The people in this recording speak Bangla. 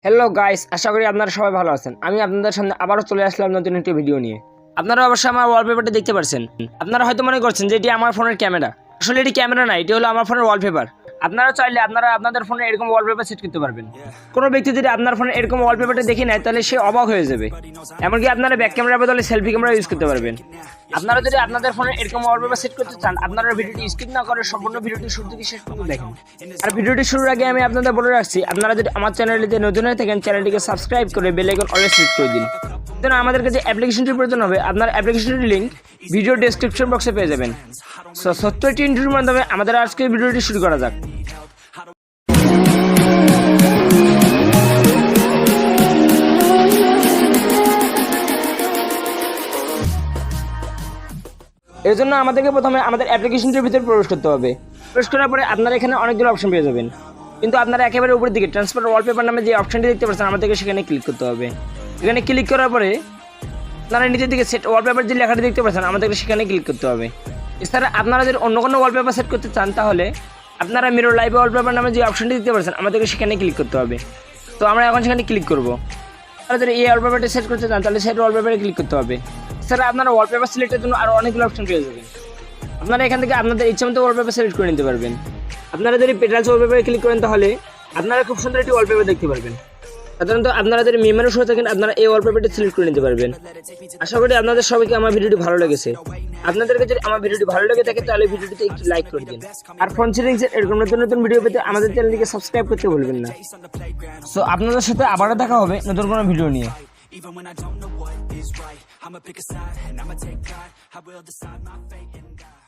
হ্যালো গাইস, আশা করি আপনারা সবাই ভালো আছেন। আমি আপনাদের সামনে আবারও চলে আসলাম নতুন একটি ভিডিও নিয়ে। আপনারা অবশ্যই আমার ওয়ালপেপারটা দেখতে পাচ্ছেন। আপনারা হয়তো মনে করছেন যে এটি আমার ফোনের ক্যামেরা। আসলে এটি ক্যামেরা না, এটি হলো আমার ফোনের ওয়ালপেপার। আপনারা চাইলে আপনাদের ফোনে এরকম ওয়ালপেপার সেট করতে পারবেন। কোনো ব্যক্তি যদি আপনার ফোনে এরকম ওয়ালপেপারটা দেখে নেয় তাহলে সে অবাক হয়ে যাবে। এমনকি আপনারা ব্যাক ক্যামেরার বদলে সেলফি ক্যামেরা ইউজ করতে পারবেন। আপনারা যদি আপনাদের ফোনে এরকম ওয়ালপেপার সেট করতে চান, আপনারা ভিডিওটি স্কিপ না করে সম্পূর্ণ ভিডিওটি শুরু থেকে শেষ পর্যন্ত দেখেন। আর ভিডিওটি শুরুর আগে আমি আপনাদের বলে রাখছি, আপনারা যদি আমার চ্যানেলটিতে নতুন হয়ে থাকেন, চ্যানেলটিকে সাবস্ক্রাইব করে বেল আইকন অলওয়েজ ক্লিক করে দিন। দেন আমাদেরকে যে অ্যাপ্লিকেশনটির প্রয়োজন হবে, আপনার অ্যাপ্লিকেশনটির লিংক ভিডিও ডেসক্রিপশন বক্সে পেয়ে যাবেন। সো ছোট্ট একটি ইন্টারভিউর মাধ্যমে আমাদের আজকের ভিডিওটি শুরু করা যাক। এর জন্য আমাদেরকে প্রথমে আমাদের অ্যাপ্লিকেশনটির ভিতরে প্রবেশ করতে হবে। প্রবেশ করার পরে আপনারা এখানে অনেকগুলো অপশন পেয়ে যাবেন, কিন্তু আপনারা একেবারে উপরের দিকে ট্রান্সফার ওয়ালপেপার নামে যে অপশনটি দেখতে পাচ্ছেন, আমাদেরকে সেখানে ক্লিক করতে হবে। এখানে ক্লিক করার পরে আপনারা নিচের দিকে সেট ওয়ালপেপার যে লেখাটি দেখতে পাচ্ছেন, আমাদেরকে সেখানে ক্লিক করতে হবে। এছাড়া আপনারা যদি অন্য কোনো ওয়ালপেপার সেট করতে চান, তাহলে আপনারা মিরর লাইভ ওয়ালপেপার নামে যে অপশনটি দেখতে পাচ্ছেন, আমাদেরকে সেখানে ক্লিক করতে হবে। তো আমরা এখন সেখানে ক্লিক করব। আপনারা যদি এই ওয়ালপেপারটি সেট করতে চান, তাহলে সেট ওয়ালপেপারে ক্লিক করতে হবে। এছাড়া আপনারা ওয়ালপেপার সিলেক্টের জন্য আরও অনেকগুলো অপশন পেয়ে যাবেন। আপনারা এখান থেকে আপনাদের ইচ্ছা মতো ওয়ালপেপার সিলেক্ট করে নিতে পারবেন। আপনারা যদি পেটালস ওয়ালপেপারে ক্লিক করেন, তাহলে আপনারা খুব সুন্দর একটি ওয়ালপেপার দেখতে পারবেন। সাধারণত আপনারা যদি মেমোরি শো থাকেন, আপনারা এই ওয়ালপেপারটি সিলেক্ট করে নিতে পারবেন। আশা করি আপনাদের সবাইকে আমার ভিডিওটি ভালো লেগেছে। আপনাদেরকে যদি আমার ভিডিওটি ভালো লেগে থাকে, তাহলে ভিডিওটিতে একটু লাইক করে দিন। আর ফোন সেটিংসের এরকম নতুন নতুন ভিডিও পেতে আমাদের চ্যানেলটিকে সাবস্ক্রাইব করতে ভুলবেন না। সো আপনাদের সাথে আবারও দেখা হবে নতুন কোনো ভিডিও নিয়ে। Even when I don't know what is right, I'ma pick a side and I'ma take pride. I will decide my fate and die.